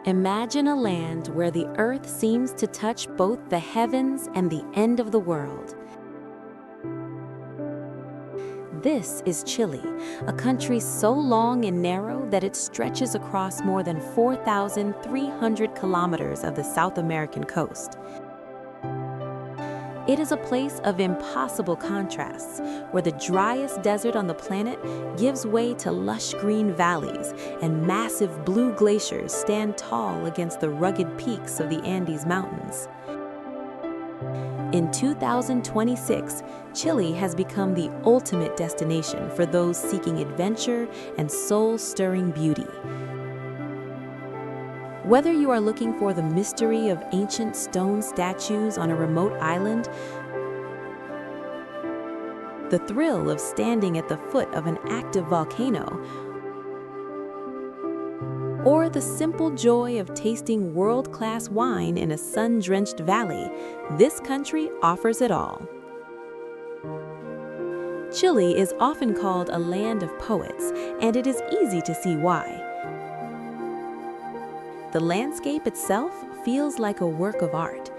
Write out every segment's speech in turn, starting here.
Imagine a land where the earth seems to touch both the heavens and the end of the world. This is Chile, a country so long and narrow that it stretches across more than 4,300 kilometers of the South American coast. It is a place of impossible contrasts, where the driest desert on the planet gives way to lush green valleys, and massive blue glaciers stand tall against the rugged peaks of the Andes Mountains. In 2026, Chile has become the ultimate destination for those seeking adventure and soul-stirring beauty. Whether you are looking for the mystery of ancient stone statues on a remote island, the thrill of standing at the foot of an active volcano, or the simple joy of tasting world-class wine in a sun-drenched valley, this country offers it all. Chile is often called a land of poets, and it is easy to see why. The landscape itself feels like a work of art.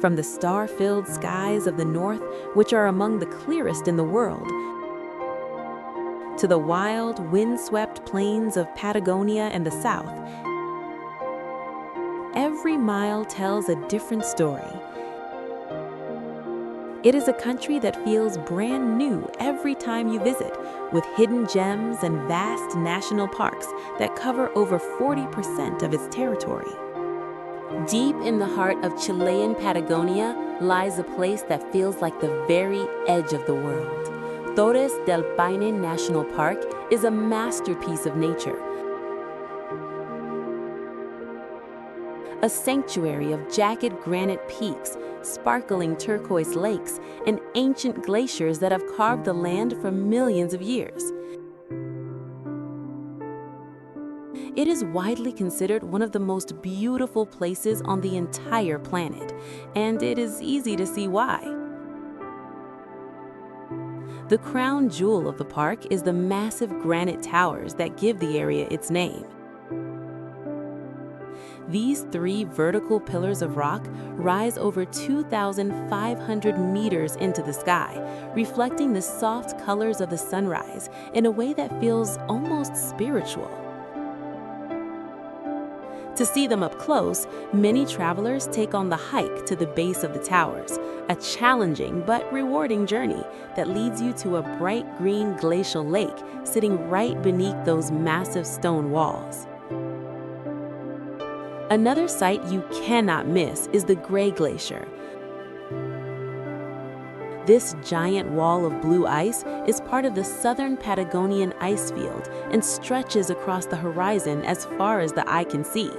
From the star-filled skies of the north, which are among the clearest in the world, to the wild, wind-swept plains of Patagonia and the south, every mile tells a different story. It is a country that feels brand new every time you visit, with hidden gems and vast national parks that cover over 40% of its territory. Deep in the heart of Chilean Patagonia lies a place that feels like the very edge of the world. Torres del Paine National Park is a masterpiece of nature. A sanctuary of jagged granite peaks, sparkling turquoise lakes, and ancient glaciers that have carved the land for millions of years. It is widely considered one of the most beautiful places on the entire planet, and it is easy to see why. The crown jewel of the park is the massive granite towers that give the area its name. These 3 vertical pillars of rock rise over 2,500 meters into the sky, reflecting the soft colors of the sunrise in a way that feels almost spiritual. To see them up close, many travelers take on the hike to the base of the towers, a challenging but rewarding journey that leads you to a bright green glacial lake sitting right beneath those massive stone walls. Another sight you cannot miss is the Gray Glacier. This giant wall of blue ice is part of the southern Patagonian ice field and stretches across the horizon as far as the eye can see.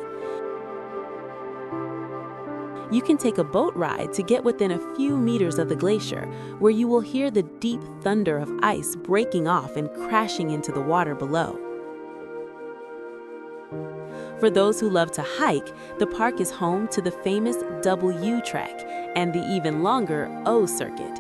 You can take a boat ride to get within a few meters of the glacier, where you will hear the deep thunder of ice breaking off and crashing into the water below. For those who love to hike, the park is home to the famous W Trek and the even longer O Circuit.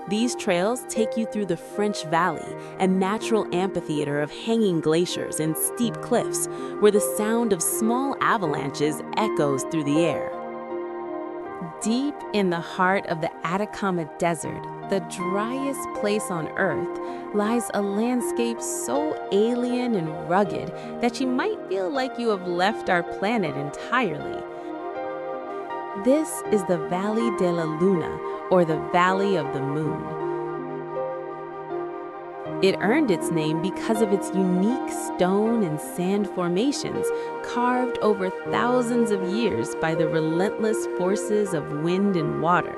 These trails take you through the French Valley, a natural amphitheater of hanging glaciers and steep cliffs, where the sound of small avalanches echoes through the air. Deep in the heart of the Atacama Desert, the driest place on Earth, lies a landscape so alien and rugged that you might feel like you have left our planet entirely. This is the Valle de la Luna, or the Valley of the Moon. It earned its name because of its unique stone and sand formations carved over thousands of years by the relentless forces of wind and water.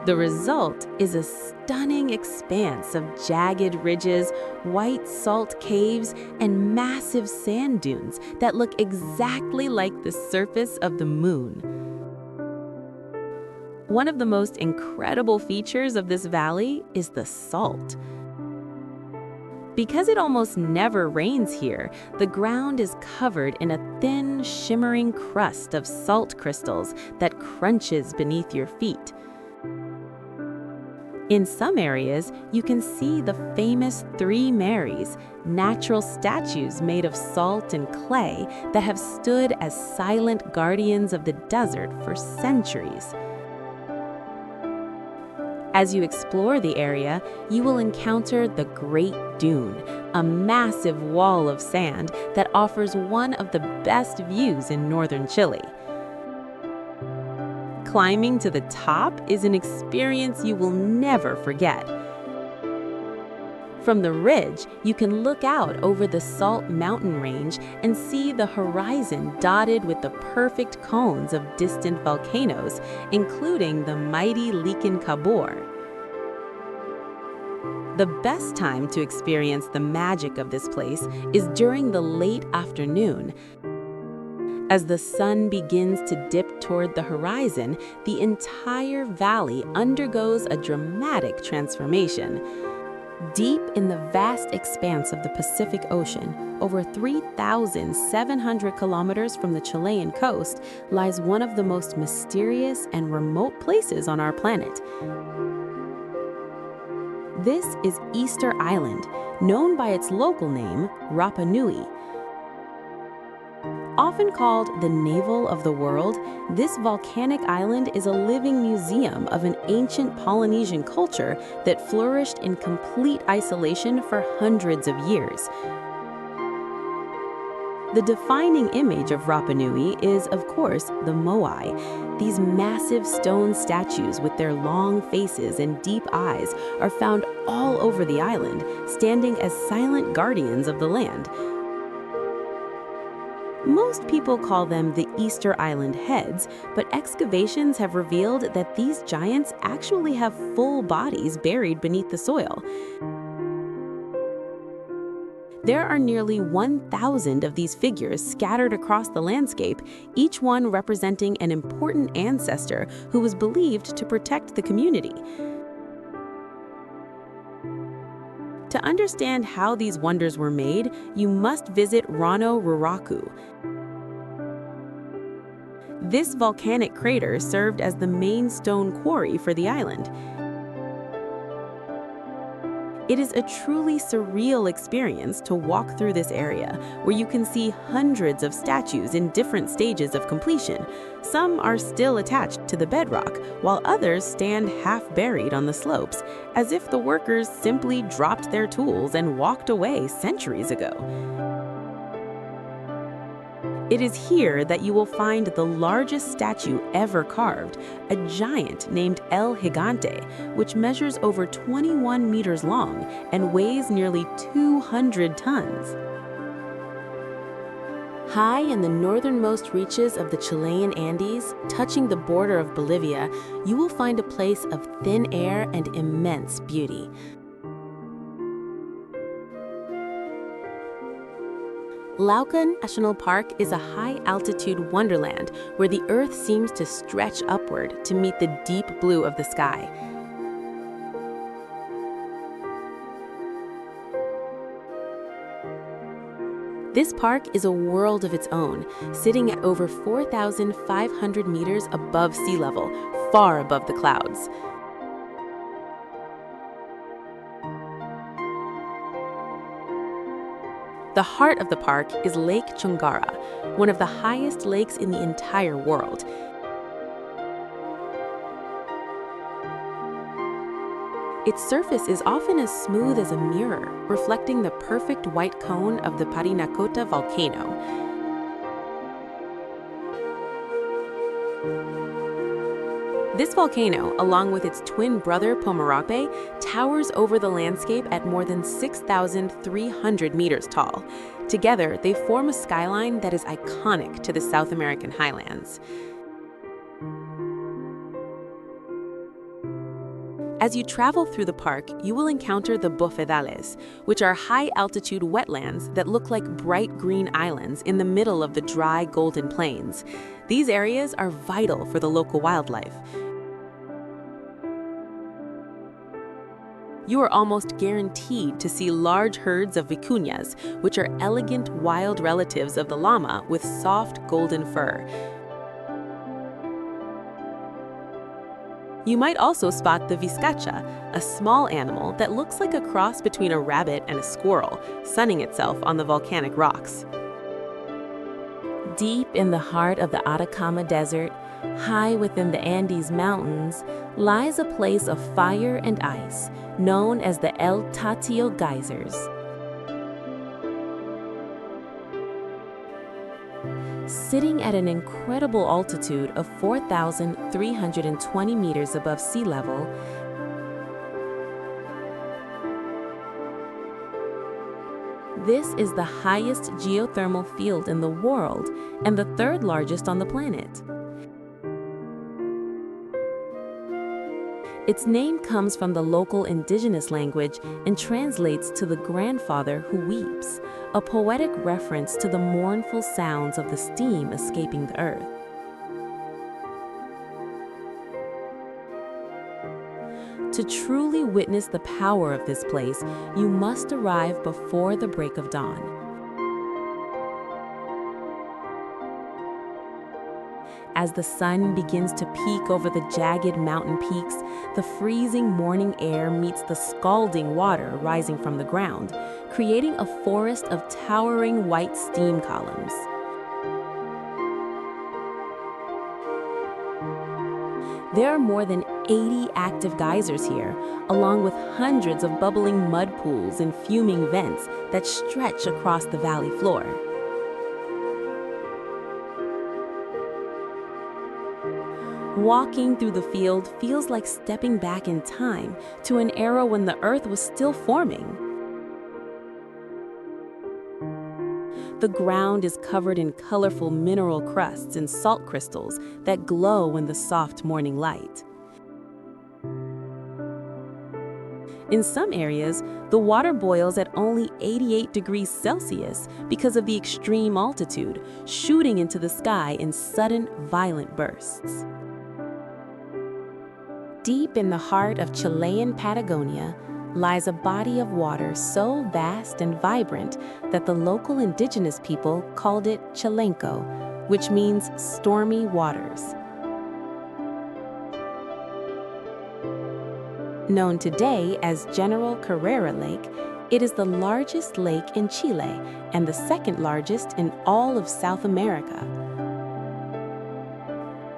The result is a stunning expanse of jagged ridges, white salt caves, and massive sand dunes that look exactly like the surface of the moon. One of the most incredible features of this valley is the salt. Because it almost never rains here, the ground is covered in a thin, shimmering crust of salt crystals that crunches beneath your feet. In some areas, you can see the famous Three Marys, natural statues made of salt and clay that have stood as silent guardians of the desert for centuries. As you explore the area, you will encounter the Great Dune, a massive wall of sand that offers one of the best views in northern Chile. Climbing to the top is an experience you will never forget. From the ridge, you can look out over the Salt Mountain Range and see the horizon dotted with the perfect cones of distant volcanoes, including the mighty Liquincabor. The best time to experience the magic of this place is during the late afternoon. As the sun begins to dip toward the horizon, the entire valley undergoes a dramatic transformation. Deep in the vast expanse of the Pacific Ocean, over 3,700 kilometers from the Chilean coast, lies one of the most mysterious and remote places on our planet. This is Easter Island, known by its local name, Rapa Nui. Often called the navel of the world, this volcanic island is a living museum of an ancient Polynesian culture that flourished in complete isolation for hundreds of years. The defining image of Rapa Nui is, of course, the moai. These massive stone statues with their long faces and deep eyes are found all over the island, standing as silent guardians of the land. Most people call them the Easter Island heads, but excavations have revealed that these giants actually have full bodies buried beneath the soil. There are nearly 1,000 of these figures scattered across the landscape, each one representing an important ancestor who was believed to protect the community. To understand how these wonders were made, you must visit Rano Ruraku. This volcanic crater served as the main stone quarry for the island. It is a truly surreal experience to walk through this area, where you can see hundreds of statues in different stages of completion. Some are still attached to the bedrock, while others stand half buried on the slopes, as if the workers simply dropped their tools and walked away centuries ago. It is here that you will find the largest statue ever carved, a giant named El Gigante, which measures over 21 meters long and weighs nearly 200 tons. High in the northernmost reaches of the Chilean Andes, touching the border of Bolivia, you will find a place of thin air and immense beauty. Lauca National Park is a high-altitude wonderland where the earth seems to stretch upward to meet the deep blue of the sky. This park is a world of its own, sitting at over 4,500 meters above sea level, far above the clouds. The heart of the park is Lake Chongara, one of the highest lakes in the entire world. Its surface is often as smooth as a mirror, reflecting the perfect white cone of the Parinacota volcano. This volcano, along with its twin brother Pomerape, towers over the landscape at more than 6,300 meters tall. Together, they form a skyline that is iconic to the South American highlands. As you travel through the park, you will encounter the bofedales, which are high-altitude wetlands that look like bright green islands in the middle of the dry golden plains. These areas are vital for the local wildlife. You are almost guaranteed to see large herds of vicuñas, which are elegant wild relatives of the llama with soft golden fur. You might also spot the vizcacha, a small animal that looks like a cross between a rabbit and a squirrel, sunning itself on the volcanic rocks. Deep in the heart of the Atacama Desert, high within the Andes Mountains, lies a place of fire and ice, known as the El Tatio Geysers. Sitting at an incredible altitude of 4,320 meters above sea level, this is the highest geothermal field in the world and the third largest on the planet. Its name comes from the local indigenous language and translates to the grandfather who weeps, a poetic reference to the mournful sounds of the steam escaping the earth. To truly witness the power of this place, you must arrive before the break of dawn. As the sun begins to peek over the jagged mountain peaks, the freezing morning air meets the scalding water rising from the ground, creating a forest of towering white steam columns. There are more than 80 active geysers here, along with hundreds of bubbling mud pools and fuming vents that stretch across the valley floor. Walking through the field feels like stepping back in time to an era when the earth was still forming. The ground is covered in colorful mineral crusts and salt crystals that glow in the soft morning light. In some areas, the water boils at only 88 degrees Celsius because of the extreme altitude, shooting into the sky in sudden, violent bursts. Deep in the heart of Chilean Patagonia lies a body of water so vast and vibrant that the local indigenous people called it Chilenco, which means stormy waters. Known today as General Carrera Lake, it is the largest lake in Chile and the second largest in all of South America.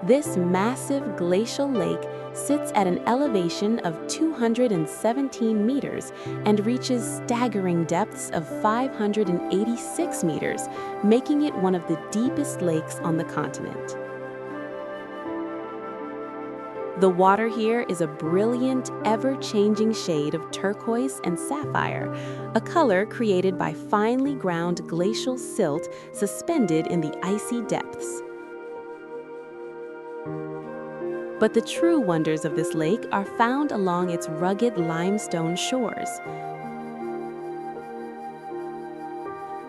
This massive glacial lake sits at an elevation of 217 meters and reaches staggering depths of 586 meters, making it one of the deepest lakes on the continent. The water here is a brilliant, ever-changing shade of turquoise and sapphire, a color created by finely ground glacial silt suspended in the icy depths. But the true wonders of this lake are found along its rugged limestone shores.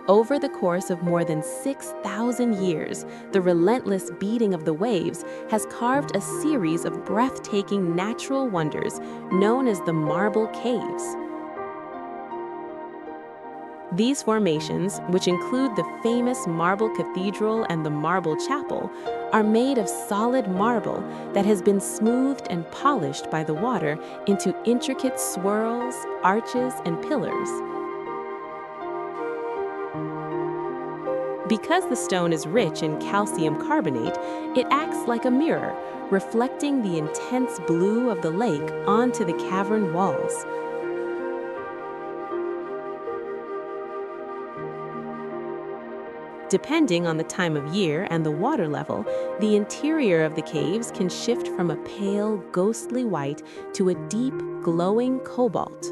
Over the course of more than 6,000 years, the relentless beating of the waves has carved a series of breathtaking natural wonders known as the Marble Caves. These formations, which include the famous Marble Cathedral and the Marble Chapel, are made of solid marble that has been smoothed and polished by the water into intricate swirls, arches, and pillars. Because the stone is rich in calcium carbonate, it acts like a mirror, reflecting the intense blue of the lake onto the cavern walls. Depending on the time of year and the water level, the interior of the caves can shift from a pale, ghostly white to a deep, glowing cobalt.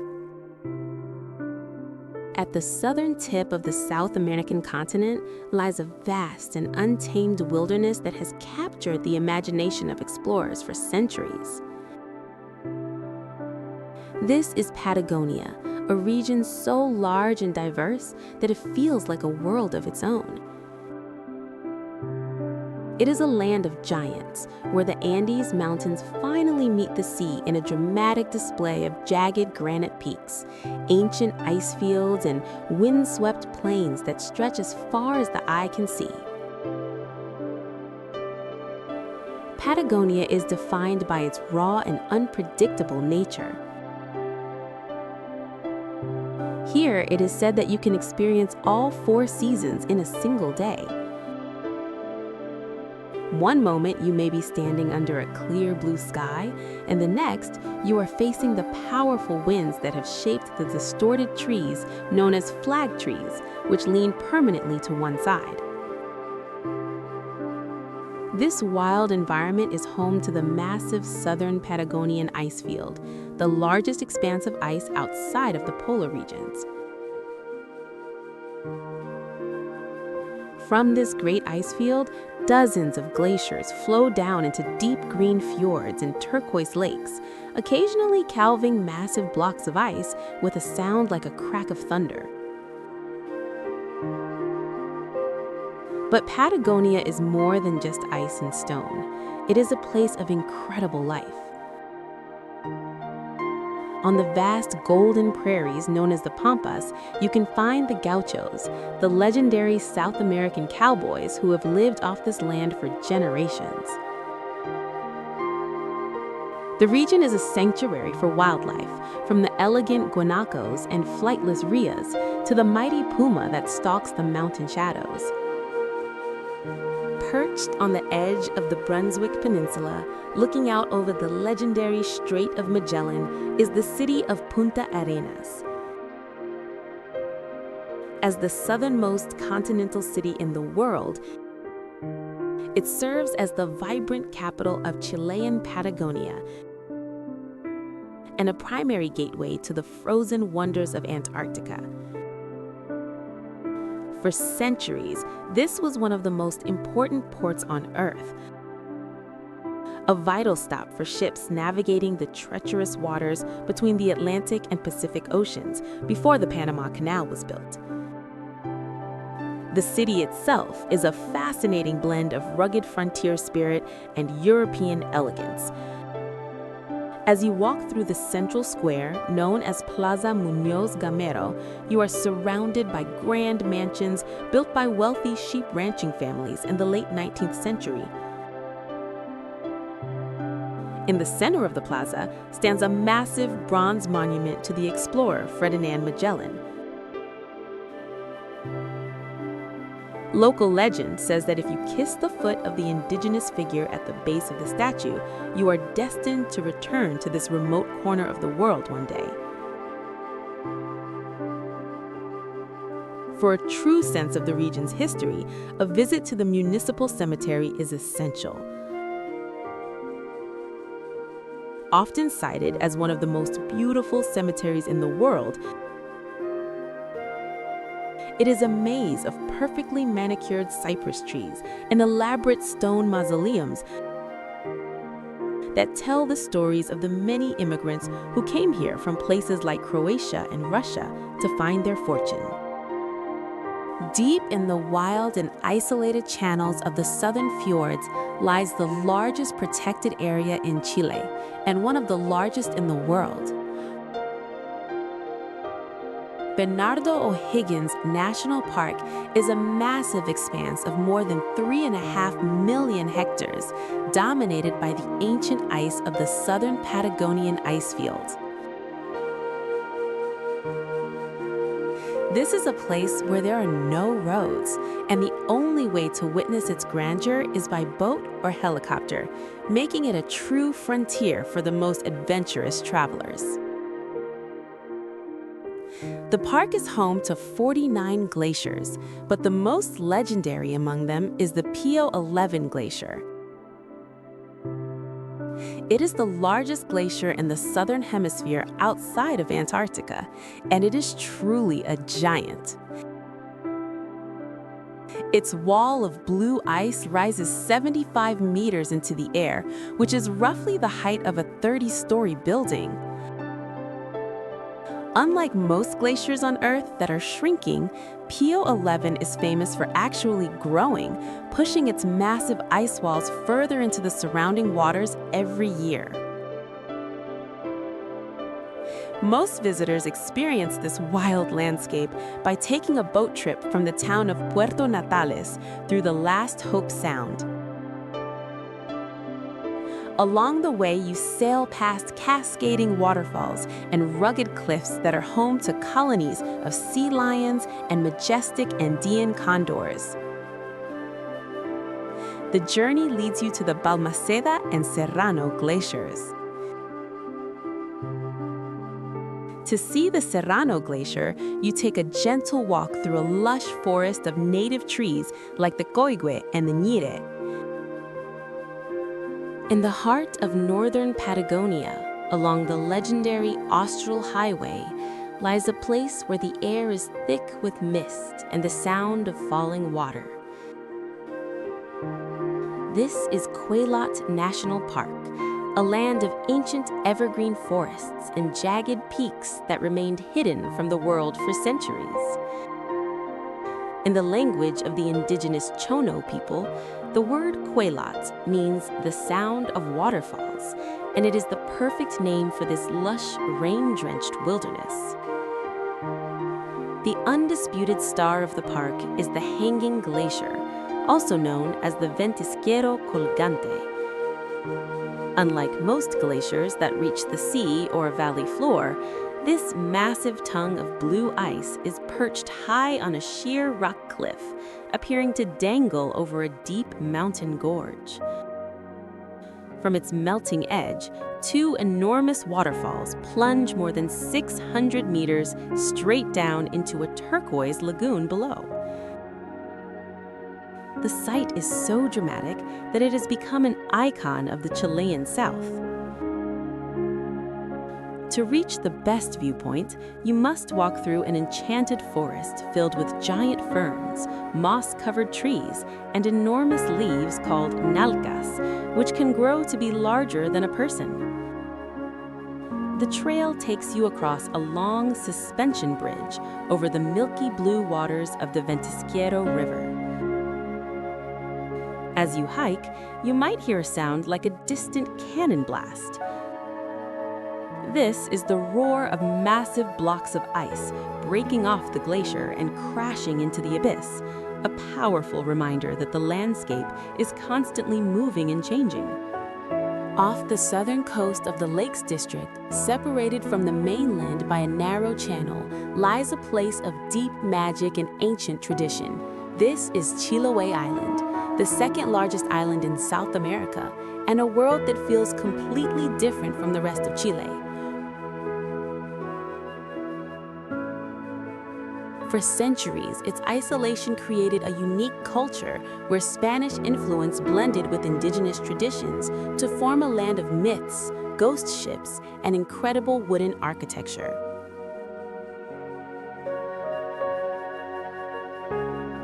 At the southern tip of the South American continent lies a vast and untamed wilderness that has captured the imagination of explorers for centuries. This is Patagonia, a region so large and diverse that it feels like a world of its own. It is a land of giants, where the Andes Mountains finally meet the sea in a dramatic display of jagged granite peaks, ancient ice fields, and wind-swept plains that stretch as far as the eye can see. Patagonia is defined by its raw and unpredictable nature. Here, it is said that you can experience all 4 seasons in a single day. One moment you may be standing under a clear blue sky, and the next you are facing the powerful winds that have shaped the distorted trees known as flag trees, which lean permanently to one side. This wild environment is home to the massive southern Patagonian ice field, the largest expanse of ice outside of the polar regions. From this great ice field, dozens of glaciers flow down into deep green fjords and turquoise lakes, occasionally calving massive blocks of ice with a sound like a crack of thunder. But Patagonia is more than just ice and stone. It is a place of incredible life. On the vast golden prairies known as the Pampas, you can find the gauchos, the legendary South American cowboys who have lived off this land for generations. The region is a sanctuary for wildlife, from the elegant guanacos and flightless rheas to the mighty puma that stalks the mountain shadows. Perched on the edge of the Brunswick Peninsula, looking out over the legendary Strait of Magellan, is the city of Punta Arenas. As the southernmost continental city in the world, it serves as the vibrant capital of Chilean Patagonia and a primary gateway to the frozen wonders of Antarctica. For centuries, this was one of the most important ports on Earth, a vital stop for ships navigating the treacherous waters between the Atlantic and Pacific Oceans before the Panama Canal was built. The city itself is a fascinating blend of rugged frontier spirit and European elegance. As you walk through the central square, known as Plaza Muñoz Gamero, you are surrounded by grand mansions built by wealthy sheep ranching families in the late 19th century. In the center of the plaza stands a massive bronze monument to the explorer Ferdinand Magellan. Local legend says that if you kiss the foot of the indigenous figure at the base of the statue, you are destined to return to this remote corner of the world one day. For a true sense of the region's history, a visit to the municipal cemetery is essential. Often cited as one of the most beautiful cemeteries in the world, it is a maze of perfectly manicured cypress trees and elaborate stone mausoleums that tell the stories of the many immigrants who came here from places like Croatia and Russia to find their fortune. Deep in the wild and isolated channels of the southern fjords lies the largest protected area in Chile and one of the largest in the world. Bernardo O'Higgins National Park is a massive expanse of more than 3.5 million hectares, dominated by the ancient ice of the southern Patagonian ice field. This is a place where there are no roads, and the only way to witness its grandeur is by boat or helicopter, making it a true frontier for the most adventurous travelers. The park is home to 49 glaciers, but the most legendary among them is the Pio 11 glacier. It is the largest glacier in the southern hemisphere outside of Antarctica, and it is truly a giant. Its wall of blue ice rises 75 meters into the air, which is roughly the height of a 30-story building. Unlike most glaciers on Earth that are shrinking, Pio 11 is famous for actually growing, pushing its massive ice walls further into the surrounding waters every year. Most visitors experience this wild landscape by taking a boat trip from the town of Puerto Natales through the Last Hope Sound. Along the way, you sail past cascading waterfalls and rugged cliffs that are home to colonies of sea lions and majestic Andean condors. The journey leads you to the Balmaceda and Serrano glaciers. To see the Serrano Glacier, you take a gentle walk through a lush forest of native trees like the coigüe and the ñire. In the heart of northern Patagonia, along the legendary Austral Highway, lies a place where the air is thick with mist and the sound of falling water. This is Quaylot National Park, a land of ancient evergreen forests and jagged peaks that remained hidden from the world for centuries. In the language of the indigenous Chono people, the word Quaylot means the sound of waterfalls, and it is the perfect name for this lush, rain-drenched wilderness. The undisputed star of the park is the Hanging Glacier, also known as the Ventisquero Colgante. Unlike most glaciers that reach the sea or valley floor, this massive tongue of blue ice is perched high on a sheer rock cliff, appearing to dangle over a deep mountain gorge. From its melting edge, two enormous waterfalls plunge more than 600 meters straight down into a turquoise lagoon below. The sight is so dramatic that it has become an icon of the Chilean South. To reach the best viewpoint, you must walk through an enchanted forest filled with giant ferns, moss-covered trees, and enormous leaves called nalcas, which can grow to be larger than a person. The trail takes you across a long suspension bridge over the milky blue waters of the Ventisquero River. As you hike, you might hear a sound like a distant cannon blast. This is the roar of massive blocks of ice breaking off the glacier and crashing into the abyss, a powerful reminder that the landscape is constantly moving and changing. Off the southern coast of the Lakes District, separated from the mainland by a narrow channel, lies a place of deep magic and ancient tradition. This is Chiloé Island, the second largest island in South America, and a world that feels completely different from the rest of Chile. For centuries, its isolation created a unique culture where Spanish influence blended with indigenous traditions to form a land of myths, ghost ships, and incredible wooden architecture.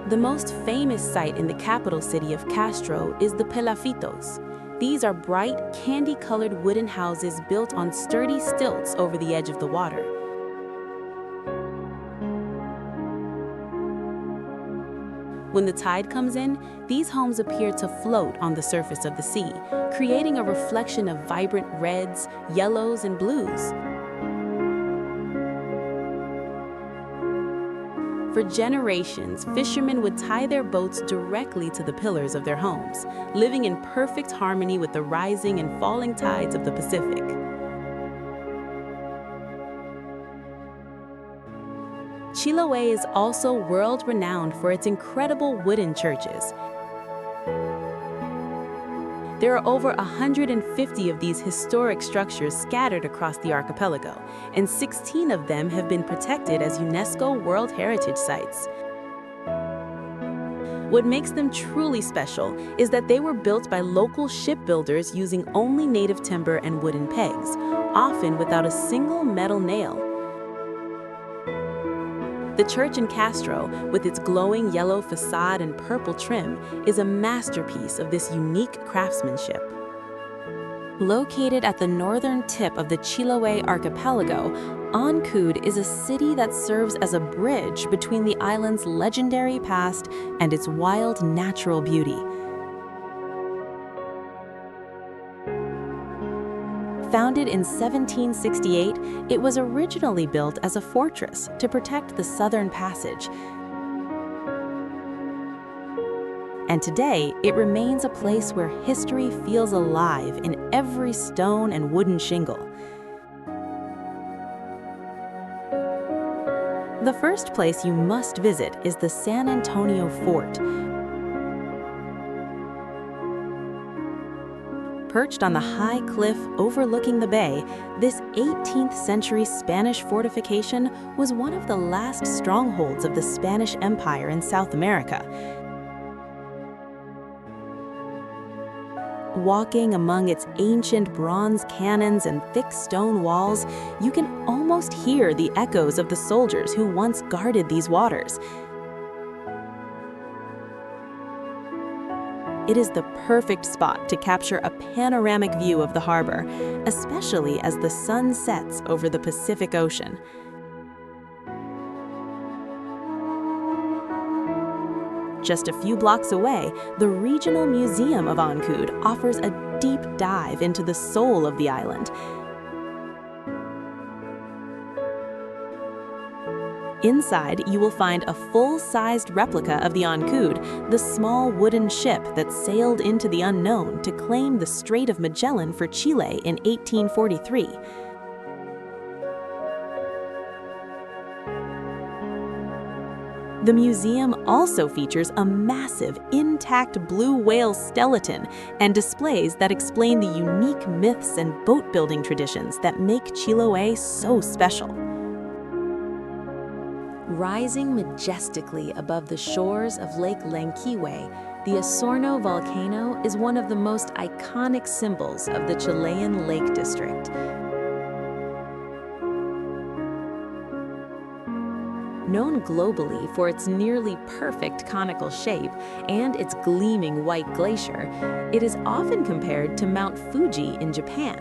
The most famous site in the capital city of Castro is the Palafitos. These are bright, candy-colored wooden houses built on sturdy stilts over the edge of the water. When the tide comes in, these homes appear to float on the surface of the sea, creating a reflection of vibrant reds, yellows, and blues. For generations, fishermen would tie their boats directly to the pillars of their homes, living in perfect harmony with the rising and falling tides of the Pacific. Chiloé is also world-renowned for its incredible wooden churches. There are over 150 of these historic structures scattered across the archipelago, and 16 of them have been protected as UNESCO World Heritage Sites. What makes them truly special is that they were built by local shipbuilders using only native timber and wooden pegs, often without a single metal nail. The church in Castro, with its glowing yellow facade and purple trim, is a masterpiece of this unique craftsmanship. Located at the northern tip of the Chiloé archipelago, Ancud is a city that serves as a bridge between the island's legendary past and its wild natural beauty. Founded in 1768, it was originally built as a fortress to protect the Southern Passage. and today it remains a place where history feels alive in every stone and wooden shingle. The first place you must visit is the San Antonio Fort. Perched on the high cliff overlooking the bay, this 18th century Spanish fortification was one of the last strongholds of the Spanish Empire in South America. Walking among its ancient bronze cannons and thick stone walls, you can almost hear the echoes of the soldiers who once guarded these waters. It is the perfect spot to capture a panoramic view of the harbor, especially as the sun sets over the Pacific Ocean. Just a few blocks away, the Regional Museum of Ancud offers a deep dive into the soul of the island. Inside, you will find a full-sized replica of the Ancud, the small wooden ship that sailed into the unknown to claim the Strait of Magellan for Chile in 1843. The museum also features a massive, intact blue whale skeleton and displays that explain the unique myths and boat-building traditions that make Chiloé so special. Rising majestically above the shores of Lake Llanquihue, the Osorno volcano is one of the most iconic symbols of the Chilean Lake District. Known globally for its nearly perfect conical shape and its gleaming white glacier, it is often compared to Mount Fuji in Japan.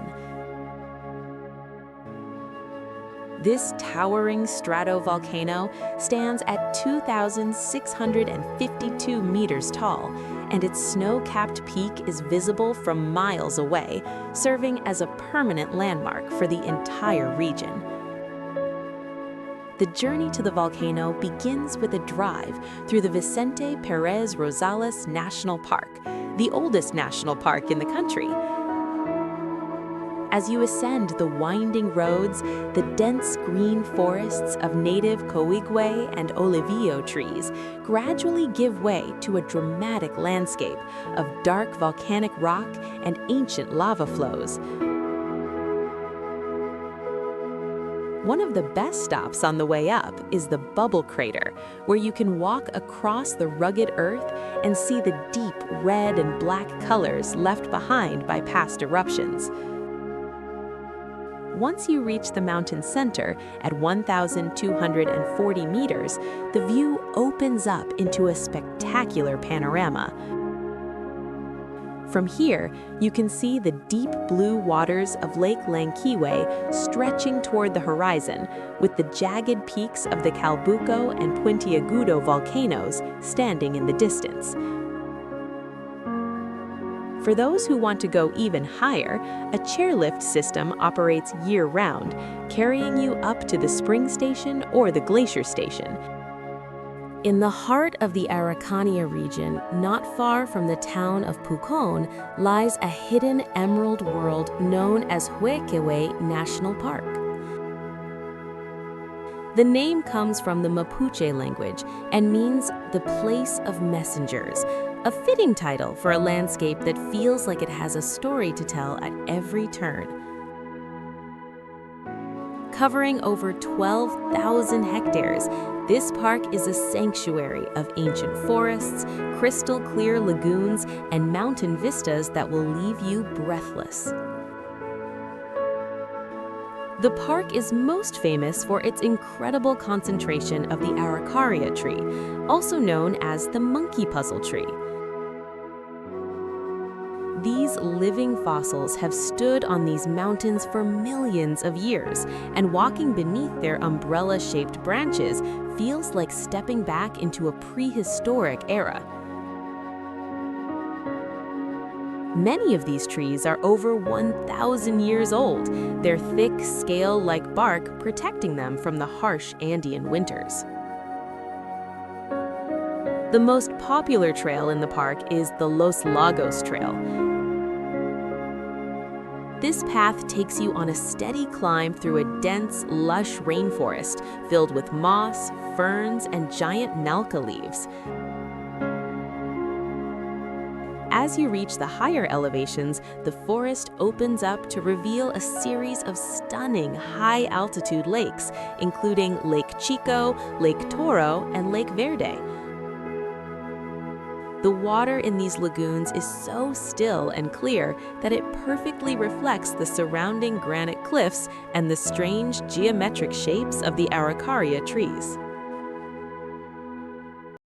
This towering stratovolcano stands at 2,652 meters tall, and its snow-capped peak is visible from miles away, serving as a permanent landmark for the entire region. The journey to the volcano begins with a drive through the Vicente Pérez Rosales National Park, the oldest national park in the country. As you ascend the winding roads, the dense green forests of native Coigüe and Olivillo trees gradually give way to a dramatic landscape of dark volcanic rock and ancient lava flows. One of the best stops on the way up is the Bubble Crater, where you can walk across the rugged earth and see the deep red and black colors left behind by past eruptions. Once you reach the mountain center at 1,240 meters, the view opens up into a spectacular panorama. From here, you can see the deep blue waters of Lake Llanquihue stretching toward the horizon, with the jagged peaks of the Calbuco and Puntiagudo volcanoes standing in the distance. For those who want to go even higher, a chairlift system operates year-round, carrying you up to the spring station or the glacier station. In the heart of the Araucanía region, not far from the town of Pucón, lies a hidden emerald world known as Huequehue National Park. The name comes from the Mapuche language and means the place of messengers, a fitting title for a landscape that feels like it has a story to tell at every turn. Covering over 12,000 hectares, this park is a sanctuary of ancient forests, crystal clear lagoons, and mountain vistas that will leave you breathless. The park is most famous for its incredible concentration of the Araucaria tree, also known as the monkey puzzle tree. These living fossils have stood on these mountains for millions of years, and walking beneath their umbrella-shaped branches feels like stepping back into a prehistoric era. Many of these trees are over 1,000 years old, their thick, scale-like bark protecting them from the harsh Andean winters. The most popular trail in the park is the Los Lagos Trail. This path takes you on a steady climb through a dense, lush rainforest filled with moss, ferns, and giant nalca leaves. As you reach the higher elevations, the forest opens up to reveal a series of stunning high-altitude lakes, including Lake Chico, Lake Toro, and Lake Verde. The water in these lagoons is so still and clear that it perfectly reflects the surrounding granite cliffs and the strange geometric shapes of the araucaria trees.